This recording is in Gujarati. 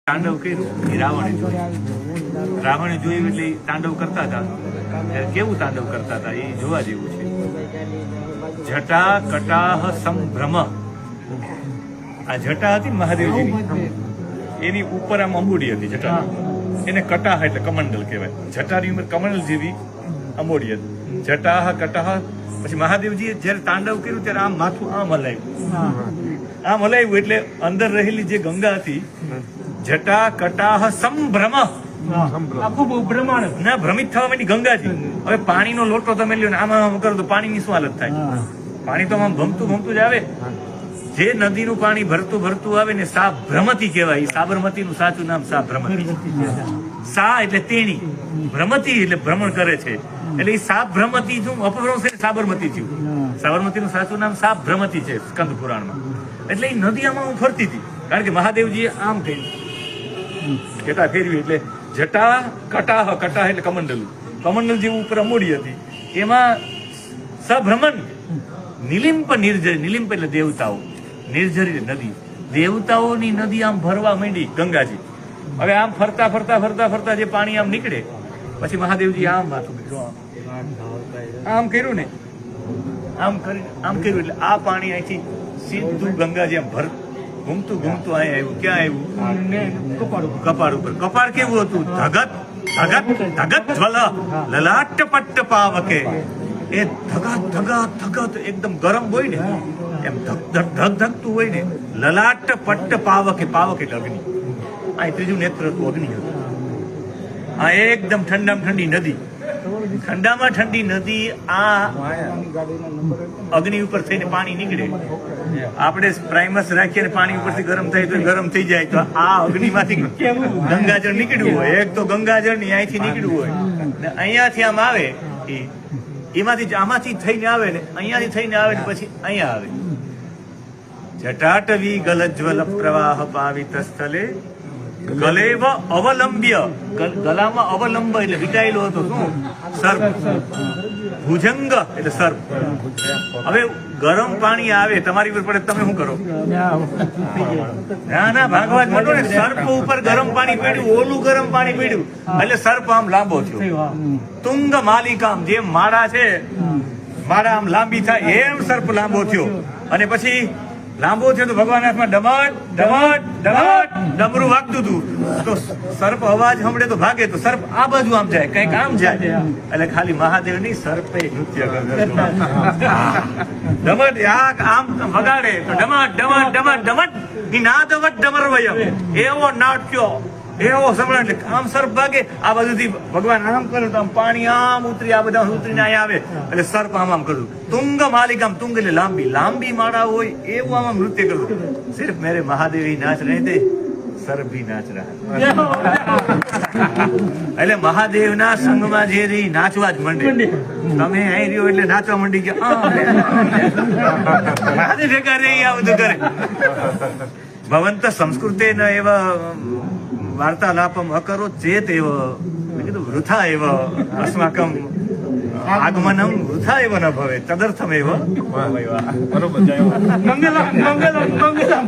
તાંડવ કર્યું એ રાવણે જોયું એટલે તાંડવ કરતા હતા. કેવું તાંડવ કરતા હતા એ જોવા જેવું છે. જટા કટાહ સંભ્રમ, આ જટા હતી મહાદેવજીની, એની ઉપર આમ અંબુડી હતી જટા, એને કટાહ એટલે કમંડલ કહેવાય. જટાની ઉંમર કમંડલ જેવી અંબોડી હતી. જટાહ કટાહ. પછી મહાદેવજીએ જયારે તાંડવ કર્યું ત્યારે આમ માથું આમ હલાવ્યું, આમ હલાવ્યું એટલે અંદર રહેલી જે ગંગા હતી, જટા કટાહ સંભ્રમ, ભ્રમિત થવા માંડી ગંગાજી. હવે પાણીનો લોટો તમે લ્યો ને આમાં કરો તો પાણીની શું હાલત થાય? પાણી તો આમ ભમતું ભમતું જ આવે. જે નદીનું પાણી ભરતું ભરતું આવે ને સા ભ્રમતી કહેવાય. સાબરમતીનું સાચું નામ સા ભ્રમતી. સા એટલે તેણી, ભ્રમતી એટલે ભ્રમણ કરે છે, એટલે એ સાપ ભ્રમતી શું અપભ્રંશ છે, સાબરમતી થયું. સાબરમતીનું સાચું નામ સાપ ભ્રમતી છે સ્કંદ પુરાણમાં. એટલે એ નદી આમાં ફરતી હતી, કારણ કે મહાદેવજીએ આમ કર્યું, જટા ફેરવી એટલે જટા કટાહ, કટાહ એટલે કમંડલ, કમંડલ જેવું ઉપર અમોડી હતી. એમાં સભ્રમણ નિલિંપ નિર્જરી, નિલિંપ એટલે દેવતાઓ, નિર્જરી નદી, દેવતાઓની નદી આમ ભરવા માંડી ગંગાજી. હવે આમ ફરતા ફરતા ફરતા ફરતા જે પાણી આમ નીકળે, પછી મહાદેવજી આમ માથું આમ કર્યું ને, આમ કરી આમ કર્યું એટલે આ પાણી અહીંથી સીધું ગંગાજી આમ ભર ઘૂમતું ઘૂમતું અહીંયા આવ્યું. ક્યાં આવ્યું? કપાળ ઉપર. કપાળ કેવું હતું? ધગત ધગત ધગત જ્વલ લલાટ પટ્ટ પાવકે. એ ધગત ધગત ધગત એકદમ ગરમ હોય ને, એમ ધક ધકતું હોય ને. લલાટ પટ્ટ પાવકે, પાવક એટલે અગ્નિ. આ ત્રીજું નેત્ર હતું, અગ્નિ હતું. આ એકદમ ઠંડામાં ઠંડી નદી, ઠંડામાં ઠંડી નદી. આ અગ્નિ ઉપર થઈને પાણી નીકળે. આપણે પ્રાઇમસ રાખીએ ને પાણી ઉપરથી ગરમ થાય તો ગરમ થઈ જાય, તો આ અગ્નિમાંથી ગંગાજળ નીકળ્યું હોય. એક તો ગંગાજળ ની અહીંથી નીકળ્યું હોય ને અહીંયાથી આમ આવે, એમાંથી આમાંથી થઈને આવે ને અહીંયાથી થઈને આવે ને પછી અહીંયા આવે. જટાટવી ગલજ્વલ પ્રવાહ પાવિત સ્થલે ગલેવ અવલંબ્ય, ગલામાં અવલંબ એટલે વિટાયેલો હતો. શું? સર્પ. ભુજંગ એટલે સર્પ. હવે ગરમ પાણી આવે તમારી ઉપર પડે, તમે શું કરો? ના ના, ભાગવા જ માંડો ને. સર્પ ઉપર ગરમ પાણી પડ્યું, ઓલું ગરમ પાણી પડ્યું એટલે સર્પ આમ લાંબો થયો. તુંગ માલિકામ, જેમ માળા છે, માળા આમ લાંબી થાય એમ સર્પ લાંબો થયો. અને પછી લાંબો થયો તો ભગવાન હાથમાં ડમટ ડમટ ડમટ ડમરું વાગતું હતું. તો સર્પ અવાજ સાંભળે તો ભાગે, તો સર્પ આ બાજુ આમ જાય, કઈક આમ જાય. એટલે ખાલી મહાદેવ ની સર્પે નૃત્ય કરતો. ડમટ આમ વગાડે તો ડમટ ડમટ ડમટ ડમટ નિનાદવટ ડમરવયમ, એવો નાટ્યો એવો સંભળાય. એટલે આમ સર્પ ભાગે, આ બાજુથી ભગવાન આમ કરે તો આમ પાણી આમ ઉતરી, આ બધા ઉતરીને અહીંયા આવે એટલે સર્પ આમ આમ કરતું. તુંગ માલિકામ, તુંગ એટલે લાંબી લાંબી માળા હોય એવું આમ નૃત્ય કરતું. સિર્ફ મેરે મહાદેવ નાચ રહે તે, સર્પ ભી નાચ રહા. એટલે મહાદેવના સંગમાં જે નાચવા જ માંડે. તમે અહીં રહ્યો એટલે નાચવા માંડી ગયા, મહાદેવ ભેગા રે આ બધું કરે. ભવંત સંસ્કૃતે ન એવા વાર્તાલાપમ અકરો ચેત એવ, મેં કીધું વૃથા એવ અસ્માકમ આગમનમ વૃથા એવ ન ભવે તદર્થમ એવ. બરોબર. મંગલમ મંગલમ મંગલમ.